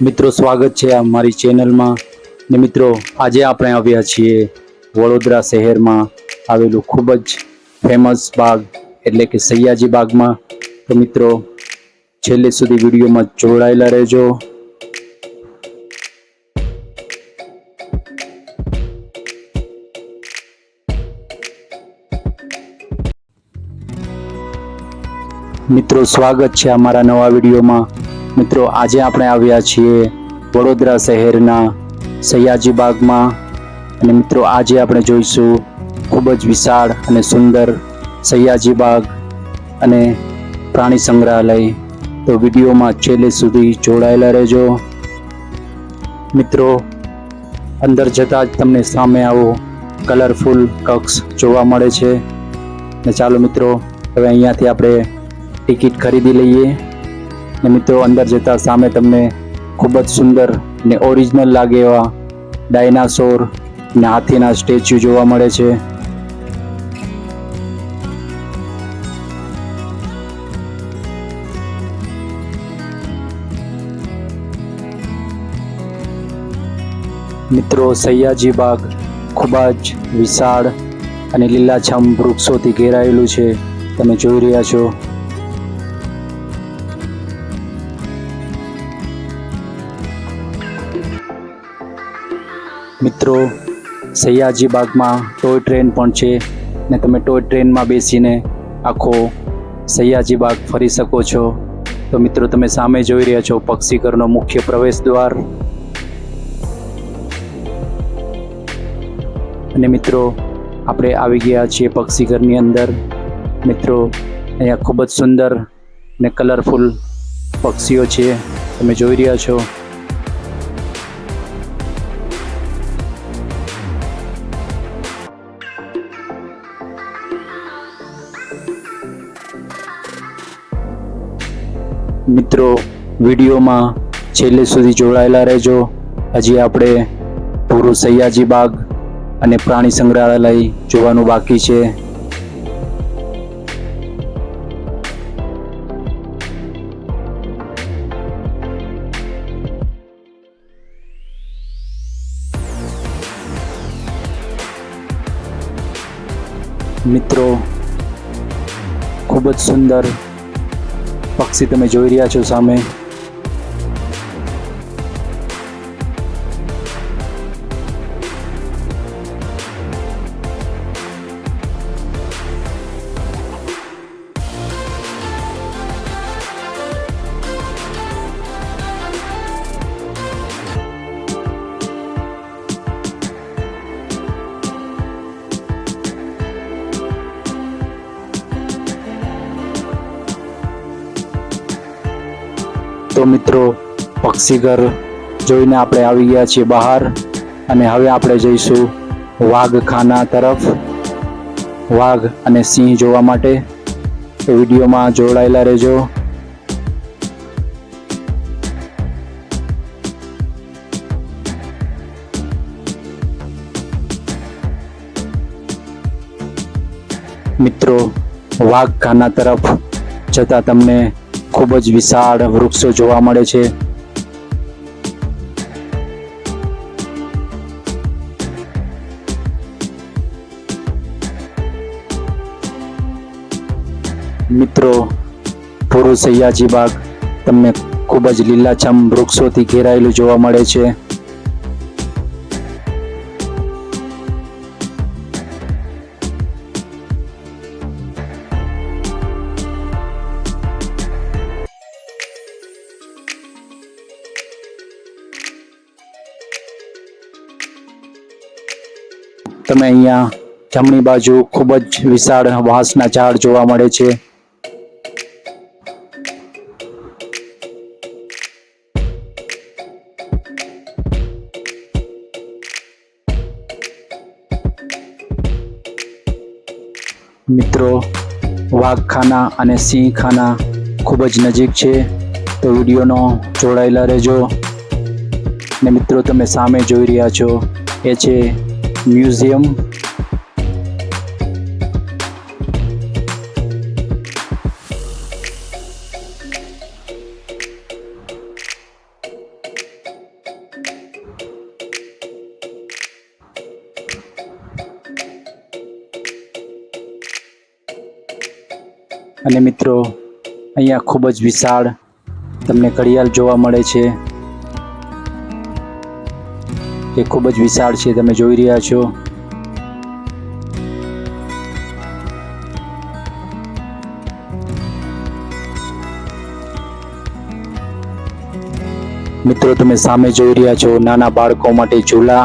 મિત્રો સ્વાગત છે આ મારી ચેનલમાં ને મિત્રો આજે આપણે આવ્યા છીએ વડોદરા શહેરમાં આવેલું ખૂબ જ ફેમસ બાગ એટલે કે સયાજી બાગમાં। તો મિત્રો છેલ્લે સુધી વિડીયોમાં જોડાયેલા રહેજો। મિત્રો સ્વાગત છે અમારા નવા વિડીયોમાં। મિત્રો આજે આપણે આવ્યા છીએ વડોદરા શહેરના સયાજી બાગમાં અને મિત્રો આજે આપણે જોઈશું ખૂબ જ વિશાળ અને સુંદર સયાજી બાગ અને પ્રાણી સંગ્રહાલય। તો વિડીયોમાં છેલ્લે સુધી જોડાયેલા રહેજો। મિત્રો અંદર જતા જ તમને સામે આવો કલરફુલ કક્ષ જોવા મળે છે ને ચાલો મિત્રો હવે અહીંયાથી આપણે ટિકિટ ખરીદી લઈએ ને મિત્રો અંદર જતા સામે તમને ખૂબ જ સુંદર ને ઓરિજિનલ લાગે એવા ડાયનાસોર ને હાથીના સ્ટેચ્યુ જોવા મળે છે। મિત્રો સયાજી બાગ ખૂબ જ વિશાળ અને લીલાછમ વૃક્ષોથી ઘેરાયેલું છે, તમે જોઈ રહ્યા છો। મિત્રો સયાજી બાગમાં ટોય ટ્રેન પણ છે ને તમે ટોય ટ્રેનમાં બેસીને આખો સયાજી બાગ ફરી શકો છો। તો મિત્રો તમે સામે જોઈ રહ્યા છો પક્ષીઘરનો મુખ્ય પ્રવેશ દ્વાર અને મિત્રો આપણે આવી ગયા છીએ પક્ષીઘરની અંદર। મિત્રો અહીંયા ખૂબ જ સુંદર ને કલરફુલ પક્ષીઓ છે, તમે જોઈ રહ્યા છો। મિત્રો વિડીયોમાં છેલ્લે સુધી જોડાયેલા રહેજો। હજી આપણે પૂરું સયાજી બાગ અને પ્રાણી સંગ્રહાલય જોવાનું બાકી છે। મિત્રો ખૂબ જ સુંદર પક્ષી તમે જોઈ રહ્યા છો સામે। તો મિત્રો પક્ષીઘર જોઈને આપણે આવી ગયા છીએ બહાર અને હવે આપણે જઈશું વાઘખાના તરફ વાઘ અને સિંહ જોવા માટે। તો વિડીયોમાં જોડાયેલા રહેજો। મિત્રો વાઘખાના તરફ જતા તમને ખૂબ જ વિશાળ વૃક્ષો જોવા મળે છે। મિત્રો પૂરું સયાજી બાગ તમને ખૂબ જ લીલાછમ વૃક્ષોથી ઘેરાયેલું જોવા મળે છે। તમે અહીંયા જમણી બાજુ ખૂબ જ વિશાળ વાંસના ઝાડ જોવા મળે છે। મિત્રો વાઘખાના અને સિંહખાના ખૂબ જ નજીક છે, તો વિડીયોનો જોડાયેલા રહેજો। ને મિત્રો તમે સામે જોઈ રહ્યા છો એ છે મ્યુઝિયમ। અને મિત્રો અહીંયા ખૂબ જ વિશાળ તમને ઘડિયાળ જોવા મળે છે, એ ખૂબ જ વિશાળ છે, તમે જોઈ રહ્યા છો. મિત્રો તમે સામે જોઈ રહ્યા છો નાના બાળકો માટે ઝૂલા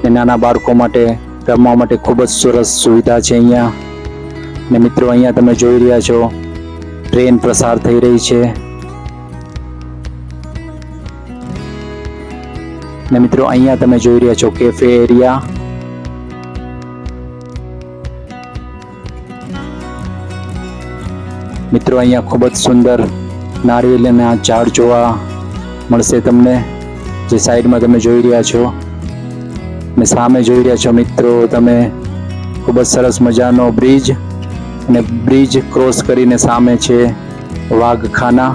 ને નાના બાળકો માટે રમવા માટે ખૂબ જ સરસ સુવિધા છે અહીંયા. ને મિત્રો અહીંયા તમે જોઈ રહ્યા છો ટ્રેન પસાર થઈ રહી છે. ને મિત્રો અહીંયા તમે જોઈ રહ્યા છો કેફે એરિયા. મિત્રો અહીંયા ખૂબ જ સુંદર નારિયેળના ઝાડ જોવા મળશે તમને, જે સાઈડમાં તમે જોઈ રહ્યા છો. ને સામે જોઈ રહ્યા છો મિત્રો તમે ખૂબ જ સરસ મજાનો બ્રિજ, અને બ્રિજ ક્રોસ કરીને સામે છે વાઘખાના,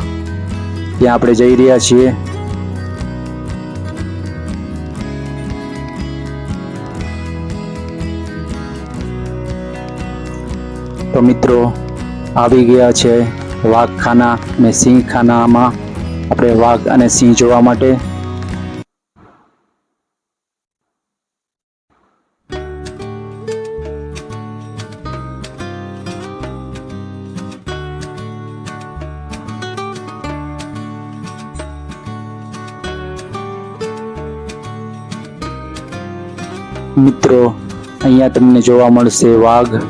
ત્યાં આપણે જઈ રહ્યા છીએ. તો મિત્રો આવી ગયા છે વાઘખાના ને સિંહખાનામાં આપણે વાઘ અને સિંહ જોવા માટે. મિત્રો અહીંયા તમને જોવા મળશે વાઘ.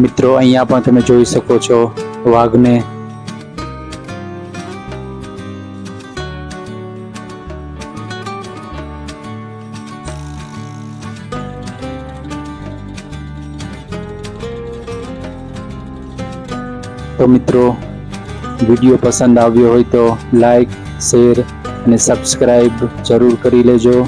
મિત્રો અહીંયા પણ તમે જોઈ શકો છો વાઘને. તો મિત્રો વિડીયો પસંદ આવ્યો હોય તો લાઈક, શેર અને સબસ્ક્રાઈબ જરૂર કરી લેજો.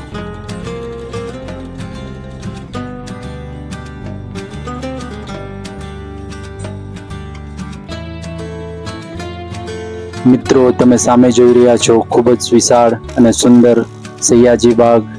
મિત્રો તમે સામે જોઈ રહ્યા છો ખૂબ જ વિશાળ અને સુંદર સયાજી બાગ.